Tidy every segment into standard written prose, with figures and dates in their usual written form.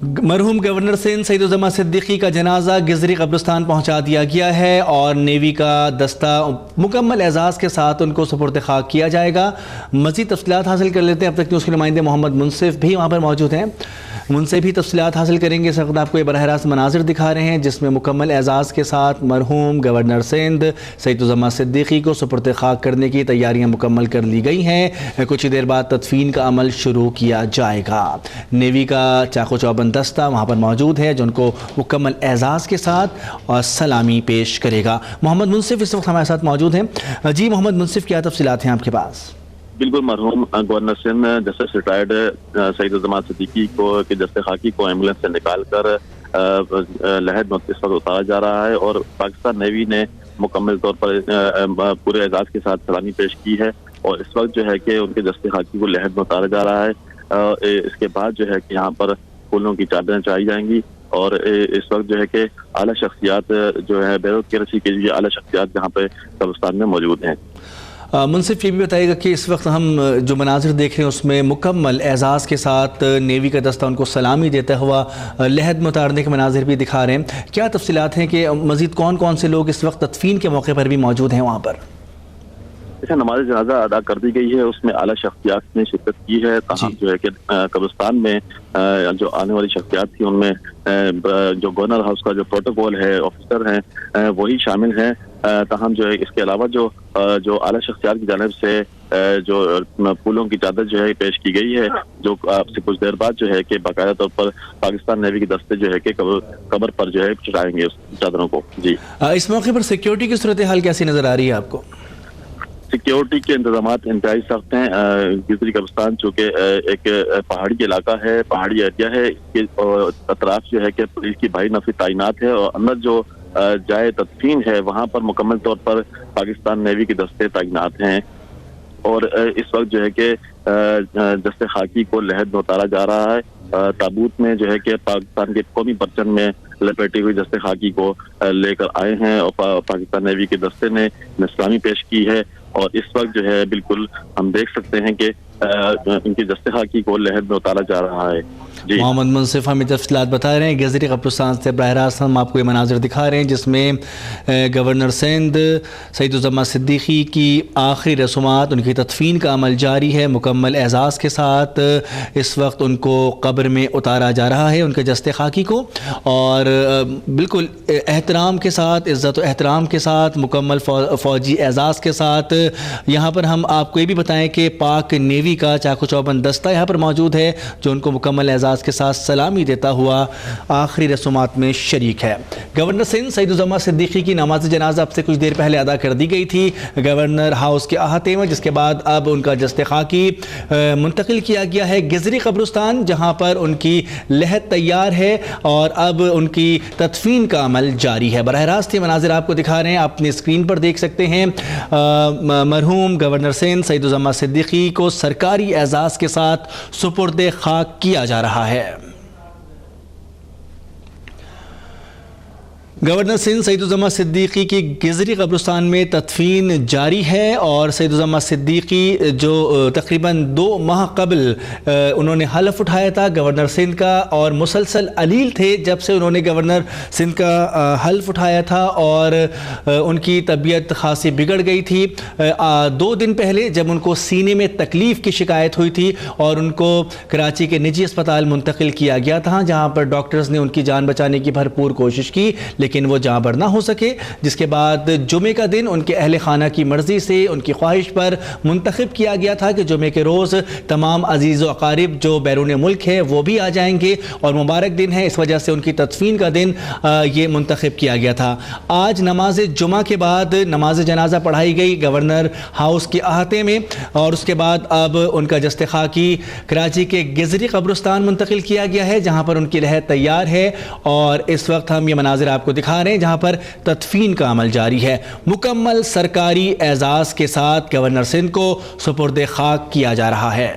مرحوم گورنر سندھ سعید الزماں صدیقی کا جنازہ گزری قبرستان پہنچا دیا گیا ہے اور نیوی کا دستہ مکمل اعزاز کے ساتھ ان کو سپرد خاک کیا جائے گا۔ مزید تفصیلات حاصل کر لیتے ہیں، اب تک نیوز کے نمائندے محمد منصف بھی وہاں پر موجود ہیں، ان سے بھی تفصیلات حاصل کریں گے۔ اس وقت آپ کو یہ براہ راست مناظر دکھا رہے ہیں جس میں مکمل اعزاز کے ساتھ مرحوم گورنر سندھ سعید الزماں صدیقی کو سپرد خاک کرنے کی تیاریاں مکمل کر لی گئی ہیں۔ کچھ ہی دیر بعد تدفین کا عمل شروع کیا جائے گا۔ نیوی کا چاقو چوبند دستہ وہاں پر موجود ہے جو ان کو مکمل اعزاز کے ساتھ سلامی پیش کرے گا۔ محمد منصف اس وقت ہمارے ساتھ موجود ہیں۔ جی محمد منصف، کیا تفصیلات ہیں آپ کے پاس؟ بالکل، مرحوم گورنر سندھ جسٹس ریٹائرڈ سعید الزماں صدیقی کو کے جسد خاکی کو ایمبولینس سے نکال کر لحد میں اس وقت اتارا جا رہا ہے اور پاکستان نیوی نے مکمل طور پر پورے اعزاز کے ساتھ سلامی پیش کی ہے اور اس وقت جو ہے کہ ان کے جسد خاکی کو لحد میں اتارا جا رہا ہے۔ اس کے بعد جو ہے کہ یہاں پر پھولوں کی چادریں چڑھائی جائیں گی اور اس وقت جو ہے کہ اعلیٰ شخصیات جو ہے بیروت کی رسی کے لیے اعلیٰ شخصیات جہاں پہ قبرستان میں موجود ہیں۔ منصف یہ بھی بتائیے گا کہ اس وقت ہم جو مناظر دیکھ رہے ہیں اس میں مکمل اعزاز کے ساتھ نیوی کا دستہ ان کو سلامی دیتا ہوا لحد میں اتارنے کے مناظر بھی دکھا رہے ہیں، کیا تفصیلات ہیں کہ مزید کون کون سے لوگ اس وقت تدفین کے موقع پر بھی موجود ہیں وہاں پر؟ نماز جنازہ ادا کر دی گئی ہے، اس میں اعلیٰ شخصیات نے شرکت کی ہے، تاہم جو ہے کہ قبرستان میں جو آنے والی شخصیات تھی ان میں جو گورنر ہاؤس کا جو پروٹوکول ہے آفیسر ہیں وہی شامل ہیں، تاہم جو ہے اس کے علاوہ جو اعلیٰ شخصیات کی جانب سے جو پھولوں کی چادر جو ہے پیش کی گئی ہے، جو آپ سے کچھ دیر بعد جو ہے کہ باقاعدہ طور پر پاکستان نیوی کے دستے جو ہے کہ قبر پر جو ہے چڑھائیں گے اس چادروں کو۔ جی، اس موقع پر سیکیورٹی کی صورتحال کیسی نظر آ رہی ہے آپ کو؟ سیکیورٹی کے انتظامات انتہائی سخت ہیں۔ گزری قبرستان چونکہ ایک پہاڑی علاقہ ہے، پہاڑی ایریا ہے، اس کے اطراف جو ہے کہ پولیس کی بھاری نفری تعینات ہے اور اندر جو جائے تدفین ہے وہاں پر مکمل طور پر پاکستان نیوی کے دستے تعینات ہیں اور اس وقت جو ہے کہ جسد خاکی کو لحد میں اتارا جا رہا ہے۔ تابوت میں جو ہے کہ پاکستان کے قومی پرچم میں لپیٹی ہوئی جسد خاکی کو لے کر آئے ہیں اور پاکستان نیوی کے دستے نے سلامی پیش کی ہے اور اس وقت جو ہے بالکل ہم دیکھ سکتے ہیں کہ ان کی جسد خاکی کو لحد میں اتارا جا رہا ہے۔ جی، محمد منصف ہمیں تفصیلات بتا رہے ہیں، گزری قبرستان سے براہ راست ہم آپ کو یہ مناظر دکھا رہے ہیں جس میں گورنر سندھ سعید الزماں صدیقی کی آخری رسومات، ان کی تدفین کا عمل جاری ہے، مکمل اعزاز کے ساتھ اس وقت ان کو قبر میں اتارا جا رہا ہے ان کے جسد خاکی کو اور بالکل احترام کے ساتھ، عزت و احترام کے ساتھ، مکمل فوجی اعزاز کے ساتھ۔ یہاں پر ہم آپ کو یہ بھی بتائیں کہ پاک نیوی کا چاقو چوبند دستہ یہاں پر موجود ہے جو ان کو مکمل اعزاز کے ساتھ سلامی دیتا ہوا آخری رسومات میں شریک ہے۔ گورنر سندھ سعید الزماں صدیقی کی نماز جنازہ اب سے کچھ دیر پہلے ادا کر دی گئی تھی گورنر ہاؤس کے احاطے میں، جس کے بعد اب ان کا جسد خاکی منتقل کیا گیا ہے گزری قبرستان جہاں پر ان کی لحد تیار ہے اور اب ان کی تدفین کا عمل جاری ہے۔ براہ راست یہ مناظر آپ کو دکھا رہے ہیں، آپ اپنی اسکرین پر دیکھ سکتے ہیں۔ مرحوم گورنر سندھ سعید الزماں صدیقی کو سرکاری اعزاز کے ساتھ سپرد خاک کیا جا رہا ہے۔ گورنر سندھ سعید الزماں صدیقی کی گزری قبرستان میں تدفین جاری ہے اور سعید الزماں صدیقی جو تقریباً 2 ماہ قبل انہوں نے حلف اٹھایا تھا گورنر سندھ کا اور مسلسل علیل تھے جب سے انہوں نے گورنر سندھ کا حلف اٹھایا تھا اور ان کی طبیعت خاصی بگڑ گئی تھی۔ 2 دن پہلے جب ان کو سینے میں تکلیف کی شکایت ہوئی تھی اور ان کو کراچی کے نجی اسپتال منتقل کیا گیا تھا جہاں پر ڈاکٹرز نے ان کی جان بچانے کی بھرپور کوشش کی لیکن وہ جاں بر نہ ہو سکے، جس کے بعد جمعے کا دن ان کے اہل خانہ کی مرضی سے ان کی خواہش پر منتخب کیا گیا تھا کہ جمعے کے روز تمام عزیز و اقارب جو بیرون ملک ہے وہ بھی آ جائیں گے اور مبارک دن ہے، اس وجہ سے ان کی تدفین کا دن یہ منتخب کیا گیا تھا۔ آج نماز جمعہ کے بعد نماز جنازہ پڑھائی گئی گورنر ہاؤس کے احاطے میں اور اس کے بعد اب ان کا جسد خاکی کراچی کے گزری قبرستان منتقل کیا گیا ہے جہاں پر ان کی لحد تیار ہے اور اس وقت ہم یہ مناظر آپ کو دکھا رہے ہیں جہاں پر تدفین کا عمل جاری ہے۔ مکمل سرکاری اعزاز کے ساتھ گورنر سندھ کو سپرد خاک کیا جا رہا ہے۔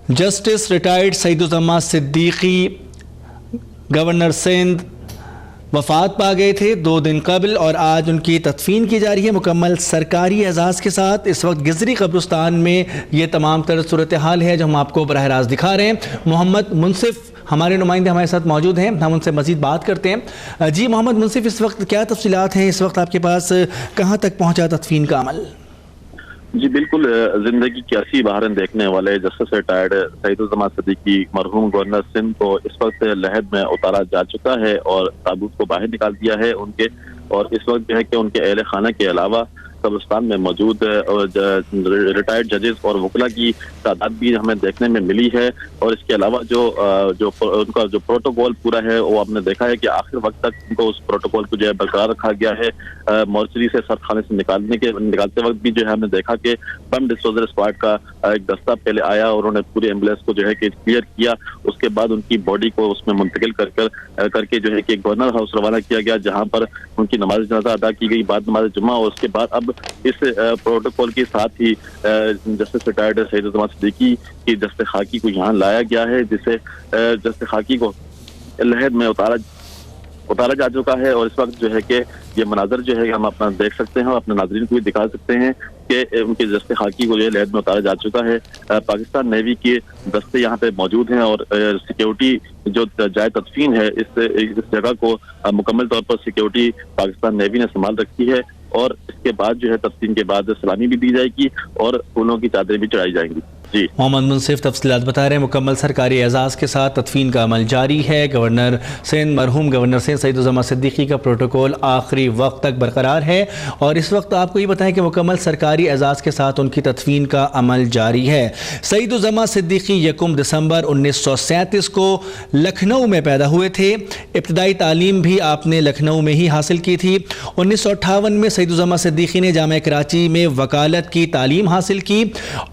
جسٹس ریٹائرڈ سعید الزماں صدیقی گورنر سندھ وفات پا گئے تھے 2 دن قبل اور آج ان کی تدفین کی جا رہی ہے مکمل سرکاری اعزاز کے ساتھ۔ اس وقت گزری قبرستان میں یہ تمام تر صورتحال ہے جو ہم آپ کو براہ راست دکھا رہے ہیں۔ محمد منصف ہمارے نمائندے ہمارے ساتھ موجود ہیں، ہم ان سے مزید بات کرتے ہیں۔ جی محمد منصف، اس وقت کیا تفصیلات ہیں؟ اس وقت آپ کے پاس کہاں تک پہنچا تدفین کا عمل؟ جی بالکل، زندگی کی 80 بہاریں دیکھنے والے جسٹس ریٹائرڈ سعید الزمان صدیقی مرحوم گورنر سندھ کو اس وقت لحد میں اتارا جا چکا ہے اور تابوت کو باہر نکال دیا ہے ان کے، اور اس وقت جو ہے کہ ان کے اہل خانہ کے علاوہ قبرستان میں موجود ریٹائرڈ ججز اور وکلا کی تعداد بھی ہمیں دیکھنے میں ملی ہے، اور اس کے علاوہ جو ان کا جو پروٹوکول پورا ہے وہ آپ نے دیکھا ہے کہ آخر وقت تک ان کو اس پروٹوکول کو جو ہے برقرار رکھا گیا ہے۔ مورچری سے سرد خانے سے نکالتے وقت بھی جو ہے ہم نے دیکھا کہ بم ڈسپوزل اسکواڈ کا ایک دستہ پہلے آیا اور انہوں نے پوری ایمبولینس کو جو ہے کہ کلیئر کیا، اس کے بعد ان کی باڈی کو اس میں منتقل کر کے جو ہے کہ گورنر ہاؤس روانہ کیا گیا، جہاں پر ان کی نماز جنازہ ادا کی گئی بعد نماز جمعہ، اور اس کے بعد اب اس پروٹوکول کے ساتھ ہی جسٹس ریٹائرڈ سعید الزمان صدیقی کی دست خاکی کو یہاں لایا گیا ہے، جسے دست خاکی کو لحد میں اتارا جا چکا ہے، اور اس وقت جو ہے کہ یہ مناظر جو ہے ہم اپنا دیکھ سکتے ہیں اور اپنے ناظرین کو بھی دکھا سکتے ہیں کہ ان کی دست خاکی کو جو ہے لحد میں اتارا جا چکا ہے۔ پاکستان نیوی کے دستے یہاں پہ موجود ہیں اور سیکیورٹی جو جائے تدفین ہے اس جگہ کو مکمل طور پر سیکیورٹی پاکستان نیوی نے سنبھال رکھی ہے، اور اس کے بعد جو ہے تدفین کے بعد سلامی بھی دی جائے گی اور پھولوں کی چادریں بھی چڑھائی جائیں گی۔ جی محمد منصف تفصیلات بتا رہے ہیں، مکمل سرکاری اعزاز کے ساتھ تدفین کا عمل جاری ہے۔ مرحوم گورنر سندھ سعید الزمان صدیقی کا پروٹوکول آخری وقت تک برقرار ہے، اور اس وقت آپ کو یہ بتائیں کہ مکمل سرکاری اعزاز کے ساتھ ان کی تدفین کا عمل جاری ہے۔ سعید الزمان صدیقی 1 دسمبر 1937 کو لکھنؤ میں پیدا ہوئے تھے۔ ابتدائی تعلیم بھی آپ نے لکھنؤ میں ہی حاصل کی تھی۔ 1958 میں سعید الزمان صدیقی نے جامعہ کراچی میں وکالت کی تعلیم حاصل کی،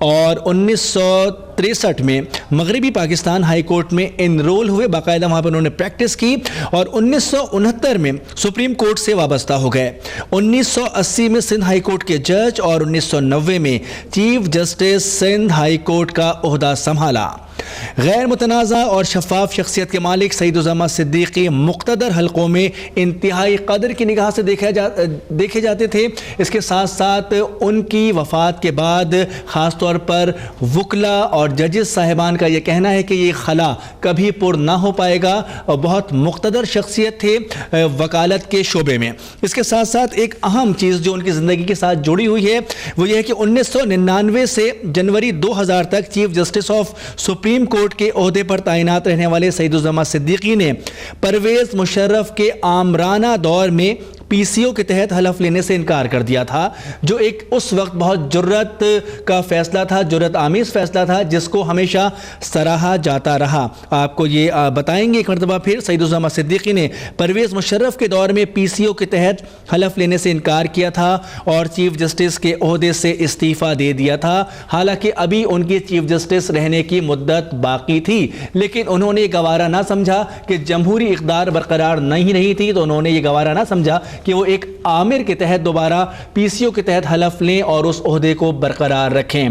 اور 1963 میں مغربی پاکستان ہائی کورٹ میں انرول ہوئے، باقاعدہ وہاں پر انہوں نے پریکٹس کی، اور 1969 میں سپریم کورٹ سے وابستہ ہو گئے۔ 1980 میں سندھ ہائی کورٹ کے جج اور 1990 میں chief justice Sindh high court کا عہدہ سنبھالا۔ غیر متنازع اور شفاف شخصیت کے مالک سعید الزمان صدیقی مقتدر حلقوں میں انتہائی قدر کی نگاہ سے دیکھے جاتے تھے۔ اس کے ساتھ ساتھ ان کی وفات کے بعد خاص طور پر وکلا اور ججز صاحبان کا یہ کہنا ہے کہ یہ خلا کبھی پر نہ ہو پائے گا، اور بہت مقتدر شخصیت تھے وکالت کے شعبے میں۔ اس کے ساتھ ساتھ ایک اہم چیز جو ان کی زندگی کے ساتھ جڑی ہوئی ہے وہ یہ ہے کہ 1999 سے جنوری 2000 تک chief justice of supreme court کے عہدے پر تعینات رہنے والے سعید الزمان صدیقی نے پرویز مشرف کے آمرانہ دور میں پی سی او کے تحت حلف لینے سے انکار کر دیا تھا، جو ایک اس وقت بہت جرت کا فیصلہ تھا، جرت آمیز فیصلہ تھا، جس کو ہمیشہ سراہا جاتا رہا۔ آپ کو یہ بتائیں گے ایک مرتبہ پھر، سعید الزمان صدیقی نے پرویز مشرف کے دور میں پی سی او کے تحت حلف لینے سے انکار کیا تھا اور چیف جسٹس کے عہدے سے استعفیٰ دے دیا تھا، حالانکہ ابھی ان کی چیف جسٹس رہنے کی مدت باقی تھی، لیکن انہوں نے یہ گوارا نہ سمجھا کہ جمہوری اقدار برقرار نہیں تھی، تو انہوں نے یہ گوارا نہ سمجھا کہ وہ ایک آمر کے تحت دوبارہ پی سی او کے تحت حلف لیں اور اس عہدے کو برقرار رکھیں۔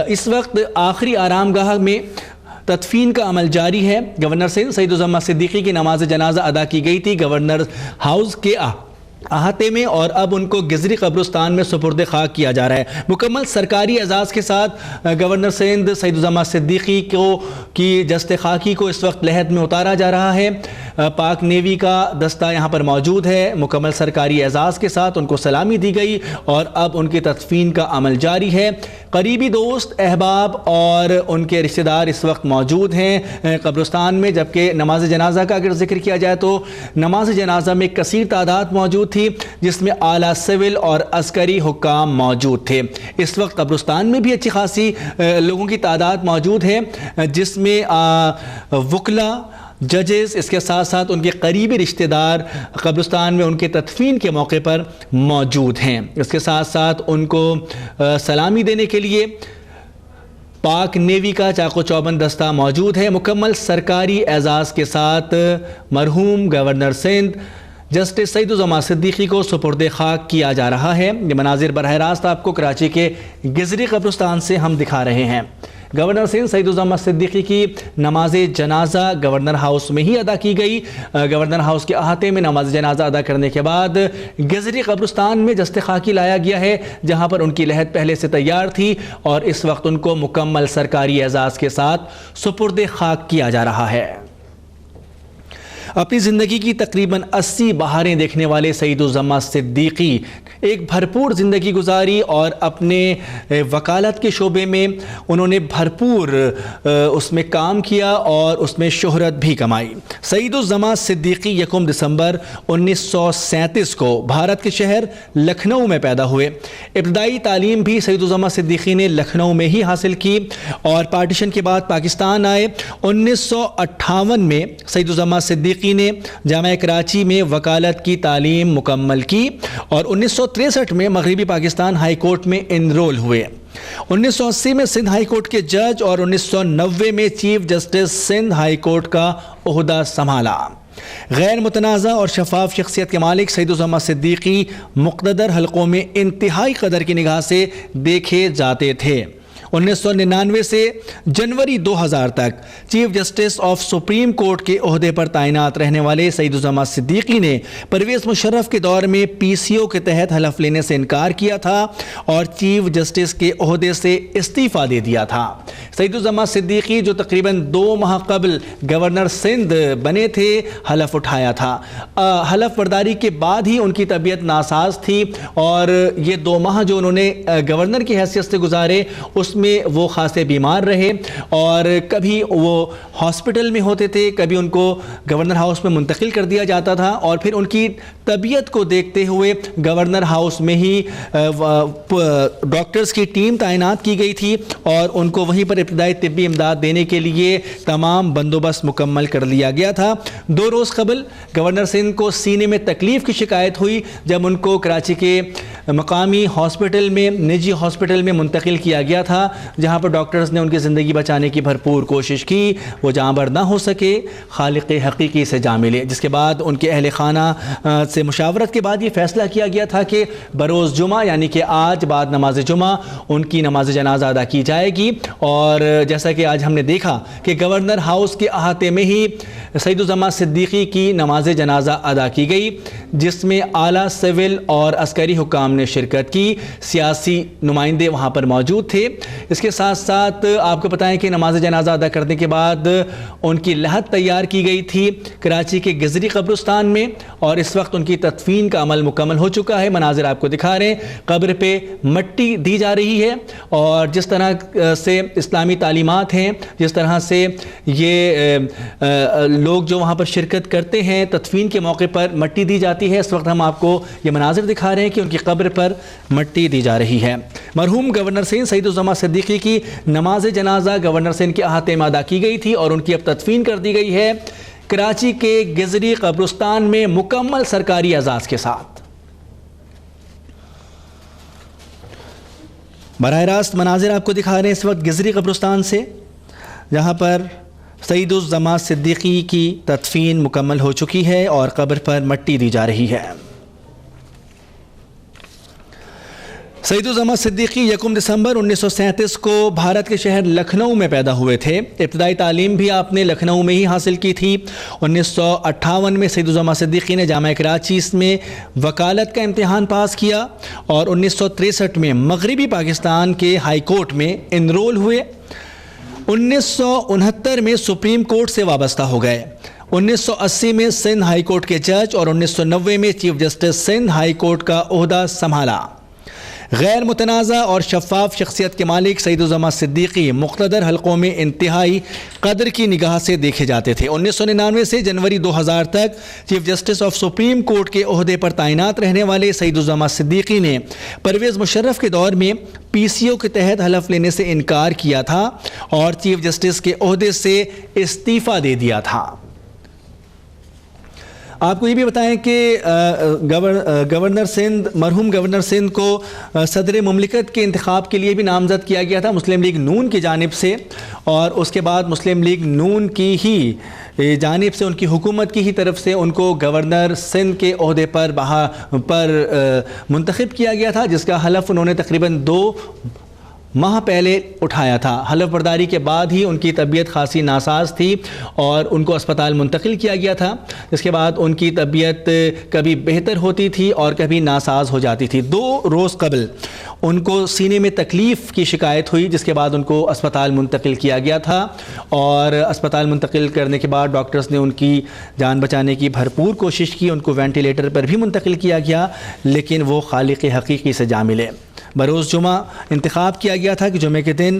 اس وقت آخری آرام گاہ میں تدفین کا عمل جاری ہے۔ گورنر سعید الزمان صدیقی کی نماز جنازہ ادا کی گئی تھی گورنر ہاؤس کے احاطے میں، اور اب ان کو گزری قبرستان میں سپرد خاک کیا جا رہا ہے۔ مکمل سرکاری اعزاز کے ساتھ گورنر سندھ سعید الزمان صدیقی کی دست خاکی کو اس وقت لحد میں اتارا جا رہا ہے۔ پاک نیوی کا دستہ یہاں پر موجود ہے، مکمل سرکاری اعزاز کے ساتھ ان کو سلامی دی گئی، اور اب ان کی تدفین کا عمل جاری ہے۔ قریبی دوست، احباب اور ان کے رشتہ دار اس وقت موجود ہیں قبرستان میں، جبکہ نماز جنازہ کا اگر ذکر کیا جائے تو نماز جنازہ میں کثیر تعداد موجود تھی، جس میں اعلیٰ سول اور عسکری حکام موجود تھے۔ اس وقت قبرستان میں بھی اچھی خاصی لوگوں کی تعداد موجود ہے، جس میں وکلا، ججز، اس کے ساتھ ساتھ ان کے قریبی رشتہ دار قبرستان میں ان کے تدفین کے موقع پر موجود ہیں۔ اس کے ساتھ ساتھ ان کو سلامی دینے کے لیے پاک نیوی کا چاق و چوبند دستہ موجود ہے۔ مکمل سرکاری اعزاز کے ساتھ مرحوم گورنر سندھ جسٹس سعید الزمان صدیقی کو سپرد خاک کیا جا رہا ہے۔ یہ مناظر براہ راست آپ کو کراچی کے گزری قبرستان سے ہم دکھا رہے ہیں۔ گورنر سندھ سعیدالزماں صدیقی کی نماز جنازہ گورنر ہاؤس میں ہی ادا کی گئی۔ گورنر ہاؤس کے احاطے میں نماز جنازہ ادا کرنے کے بعد گزری قبرستان میں جسد خاکی لایا گیا ہے، جہاں پر ان کی لحد پہلے سے تیار تھی اور اس وقت ان کو مکمل سرکاری اعزاز کے ساتھ سپرد خاک کیا جا رہا ہے۔ اپنی زندگی کی تقریباً 80 بہاریں دیکھنے والے سعیدالزماں صدیقی ایک بھرپور زندگی گزاری اور اپنے وکالت کے شعبے میں انہوں نے بھرپور اس میں کام کیا اور اس میں شہرت بھی کمائی۔ سعیدالزماں صدیقی 1 دسمبر 1937 کو بھارت کے شہر لکھنؤ میں پیدا ہوئے۔ ابتدائی تعلیم بھی سعیدالزماں صدیقی نے لکھنؤ میں ہی حاصل کی اور پارٹیشن کے بعد پاکستان آئے۔ 1958 میں سعیدالزماں صدیقی نے جامعہ کراچی میں وکالت کی تعلیم مکمل کی اور 1963 میں مغربی پاکستان ہائی کورٹ میں انرول ہوئے۔ 1980 میں سندھ ہائی کورٹ کے جج اور 1990 میں chief justice Sindh high court کا عہدہ سنبھالا۔ غیر متنازع اور شفاف شخصیت کے مالک سعیدالزماں صدیقی مقتدر حلقوں میں انتہائی قدر کی نگاہ سے دیکھے جاتے تھے۔ 1999 سے جنوری 2000 تک chief justice of supreme court کے عہدے پر تعینات رہنے والے سعیدالزماں صدیقی نے پرویز مشرف کے دور میں پی سی او کے تحت حلف لینے سے انکار کیا تھا اور چیف جسٹس کے عہدے سے استعفیٰ دے دیا تھا۔ سعیدالزماں صدیقی جو تقریباً 2 ماہ قبل گورنر سندھ بنے تھے، حلف اٹھایا تھا۔ حلف برداری کے بعد ہی ان کی طبیعت ناساز تھی اور یہ 2 ماہ جو انہوں نے گورنر کی حیثیت سے گزارے اس میں وہ خاصے بیمار رہے اور کبھی وہ ہاسپٹل میں ہوتے تھے، کبھی ان کو گورنر ہاؤس میں منتقل کر دیا جاتا تھا اور پھر ان کی طبیعت کو دیکھتے ہوئے گورنر ہاؤس میں ہی ڈاکٹرز کی ٹیم تعینات کی گئی تھی اور ان کو وہیں پر ابتدائی طبی امداد دینے کے لیے تمام بندوبست مکمل کر لیا گیا تھا۔ 2 روز قبل گورنر سندھ کو سینے میں تکلیف کی شکایت ہوئی جب ان کو کراچی کے مقامی ہاسپٹل میں نجی ہاسپٹل میں منتقل کیا گیا تھا، جہاں پر ڈاکٹرز نے ان کی زندگی بچانے کی بھرپور کوشش کی۔ وہ جاں بر نہ ہو سکے، خالق حقیقی سے جا ملے، جس کے بعد ان کے اہل خانہ سے مشاورت کے بعد یہ فیصلہ کیا گیا تھا کہ بروز جمعہ یعنی کہ آج بعد نماز جمعہ ان کی نماز جنازہ ادا کی جائے گی اور جیسا کہ آج ہم نے دیکھا کہ گورنر ہاؤس کے احاطے میں ہی سعیدالزماں صدیقی کی نماز جنازہ ادا کی گئی، جس میں اعلیٰ سول اور عسکری حکام نے شرکت کی، سیاسی نمائندے وہاں پر موجود تھے۔ اس کے ساتھ ساتھ آپ کو بتائیں کہ نماز جنازہ ادا کرنے کے بعد ان کی لحد تیار کی گئی تھی کراچی کے گزری قبرستان میں اور اس وقت ان کی تدفین کا عمل مکمل ہو چکا ہے۔ مناظر آپ کو دکھا رہے ہیں، قبر پہ مٹی دی جا رہی ہے اور جس طرح سے اسلامی تعلیمات ہیں، جس طرح سے یہ لوگ جو وہاں پر شرکت کرتے ہیں تدفین کے موقع پر مٹی دی جاتی ہے، اس وقت ہم آپ کو یہ مناظر دکھا رہے ہیں کہ ان کی قبر پر مٹی دی جا رہی ہے۔ مرحوم گورنر سندھ سعیدالزماں صدیقی کی نماز جنازہ گورنر سندھ کے احاطے میں ادا کی گئی تھی اور ان کی اب تدفین کر دی گئی ہے کراچی کے گزری قبرستان میں مکمل سرکاری اعزاز کے ساتھ۔ براہ راست مناظر آپ کو دکھا رہے ہیں اس وقت گزری قبرستان سے، جہاں پر سعیدالزماں صدیقی کی تدفین مکمل ہو چکی ہے اور قبر پر مٹی دی جا رہی ہے۔ سعیدالزماں صدیقی 1 دسمبر 1937 کو بھارت کے شہر لکھنؤ میں پیدا ہوئے تھے۔ ابتدائی تعلیم بھی آپ نے لکھنؤ میں ہی حاصل کی تھی۔ 1958 میں سعیدالزماں صدیقی نے جامعہ کراچی میں وکالت کا امتحان پاس کیا اور 1963 میں مغربی پاکستان کے ہائی کورٹ میں انرول ہوئے۔ 1969 میں سپریم کورٹ سے وابستہ ہو گئے۔ 1980 میں سندھ ہائی کورٹ کے جج اور 1990 میں chief justice Sindh high court کا عہدہ سنبھالا۔ غیر متنازع اور شفاف شخصیت کے مالک سعیدالزماں صدیقی مقتدر حلقوں میں انتہائی قدر کی نگاہ سے دیکھے جاتے تھے۔ 1999 سے جنوری 2000 تک chief justice of supreme court کے عہدے پر تعینات رہنے والے سعیدالزماں صدیقی نے پرویز مشرف کے دور میں پی سی او کے تحت حلف لینے سے انکار کیا تھا اور چیف جسٹس کے عہدے سے استعفیٰ دے دیا تھا۔ آپ کو یہ بھی بتائیں کہ گورنر سندھ مرحوم گورنر سندھ کو صدر مملکت کے انتخاب کے لیے بھی نامزد کیا گیا تھا مسلم لیگ نون کی جانب سے، اور اس کے بعد مسلم لیگ نون کی ہی جانب سے ان کی حکومت کی ہی طرف سے ان کو گورنر سندھ کے عہدے پر منتخب کیا گیا تھا، جس کا حلف انہوں نے تقریباً 2 ماہ پہلے اٹھایا تھا۔ حلف برداری کے بعد ہی ان کی طبیعت خاصی ناساز تھی اور ان کو اسپتال منتقل کیا گیا تھا، جس کے بعد ان کی طبیعت کبھی بہتر ہوتی تھی اور کبھی ناساز ہو جاتی تھی۔ 2 روز قبل ان کو سینے میں تکلیف کی شکایت ہوئی، جس کے بعد ان کو اسپتال منتقل کیا گیا تھا اور اسپتال منتقل کرنے کے بعد ڈاکٹرز نے ان کی جان بچانے کی بھرپور کوشش کی۔ ان کو وینٹیلیٹر پر بھی منتقل کیا گیا، لیکن وہ خالق حقیقی سے جا ملے۔ بروز جمعہ انتخاب کیا گیا تھا کہ جمعے کے دن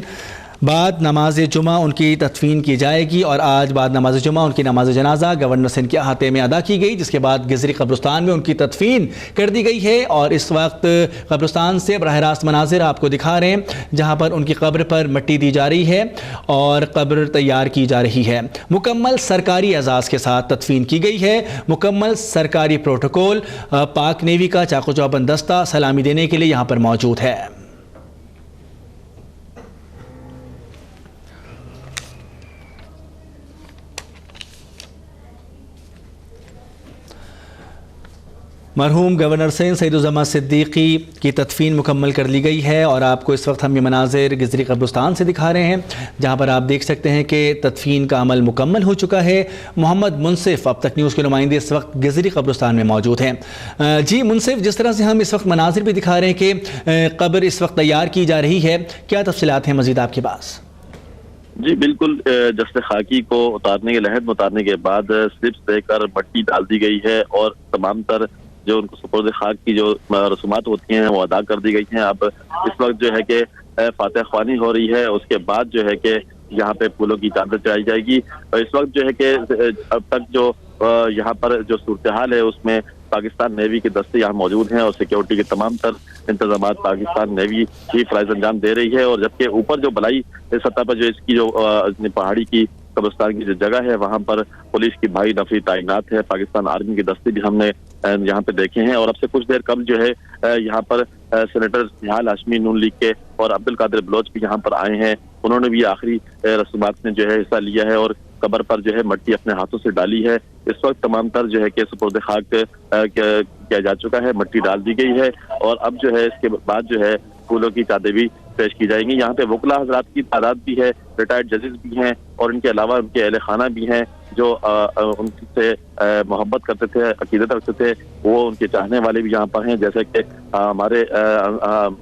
بعد نماز جمعہ ان کی تدفین کی جائے گی اور آج بعد نماز جمعہ ان کی نماز جنازہ گورنر سندھ کے احاطے میں ادا کی گئی، جس کے بعد گزری قبرستان میں ان کی تدفین کر دی گئی ہے۔ اور اس وقت قبرستان سے براہ راست مناظر آپ کو دکھا رہے ہیں، جہاں پر ان کی قبر پر مٹی دی جا رہی ہے اور قبر تیار کی جا رہی ہے۔ مکمل سرکاری اعزاز کے ساتھ تدفین کی گئی ہے، مکمل سرکاری پروٹوکول، پاک نیوی کا چاق و چوبند دستہ سلامی دینے کے لیے یہاں پر موجود ہے۔ مرحوم گورنر سندھ سید الزماں صدیقی کی تدفین مکمل کر لی گئی ہے اور آپ کو اس وقت ہم یہ مناظر گزری قبرستان سے دکھا رہے ہیں، جہاں پر آپ دیکھ سکتے ہیں کہ تدفین کا عمل مکمل ہو چکا ہے۔ محمد منصف اب تک نیوز کے نمائندے اس وقت گزری قبرستان میں موجود ہیں۔ جی منصف، جس طرح سے ہم اس وقت مناظر بھی دکھا رہے ہیں کہ قبر اس وقت تیار کی جا رہی ہے، کیا تفصیلات ہیں مزید آپ کے پاس؟ جی بالکل، جسد خاکی کو اتارنے کے لحد میں اتارنے کے بعد سلپس دے کر مٹی ڈال دی گئی ہے اور تمام تر جو ان کو سپرد خاک کی جو رسومات ہوتی ہیں وہ ادا کر دی گئی ہیں۔ اب اس وقت جو ہے کہ فاتح خوانی ہو رہی ہے، اس کے بعد جو ہے کہ یہاں پہ پھولوں کی چادر چڑھائی جائے گی۔ اور اس وقت جو ہے کہ اب تک جو یہاں پر جو صورتحال ہے اس میں پاکستان نیوی کے دستے یہاں موجود ہیں اور سیکیورٹی کے تمام تر انتظامات پاکستان نیوی ہی فرائض انجام دے رہی ہے۔ اور جبکہ اوپر جو بلائی سطح پر جو اس کی جو پہاڑی کی قبرستان کی جو جگہ ہے وہاں پر پولیس کی بھاری نفری تعینات ہے، پاکستان آرمی کے دستے بھی ہم نے یہاں پہ دیکھے ہیں۔ اور اب سے کچھ دیر قبل جو ہے یہاں پر سینیٹر نہال ہاشمی نون لیگ کے اور عبدالقادر بلوچ بھی یہاں پر آئے ہیں، انہوں نے بھی آخری رسومات میں جو ہے حصہ لیا ہے اور قبر پر جو ہے مٹی اپنے ہاتھوں سے ڈالی ہے۔ اس وقت تمام تر جو ہے کہ سپرد خاک کیا جا چکا ہے، مٹی ڈال دی گئی ہے اور اب جو ہے اس کے بعد جو ہے پھولوں کی چادر بھی پیش کی جائیں گی۔ یہاں پہ وکلا حضرات کی تعداد بھی ہے، ریٹائرڈ ججز بھی ہیں اور ان کے علاوہ ان کے اہل خانہ بھی ہیں جو ان سے محبت کرتے تھے، عقیدت رکھتے تھے، وہ ان کے چاہنے والے بھی یہاں پر ہیں۔ جیسے کہ ہمارے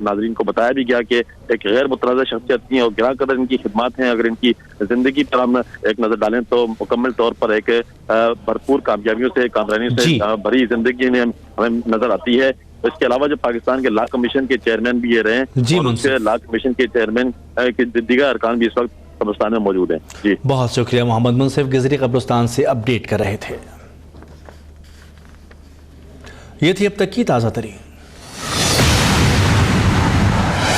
ناظرین کو بتایا بھی گیا کہ ایک غیر متنازع شخصیت کی ہیں اور گراں قدر ان کی خدمات ہیں۔ اگر ان کی زندگی پر ہم ایک نظر ڈالیں تو مکمل طور پر ایک بھرپور کامیابیوں سے، کامرانیوں سے بھری زندگی ہمیں نظر آتی ہے۔ اس کے علاوہ جو پاکستان کے لا کمیشن کے چیئرمین بھی یہ رہے ہیں اور اس کے لا کمیشن کے چیئرمین کے دیگر ارکان بھی اس وقت قبرستان میں موجود ہیں۔ جی بہت شکریہ، محمد منصف گزری قبرستان سے اپڈیٹ کر رہے تھے۔ یہ تھی اب تک کی تازہ ترین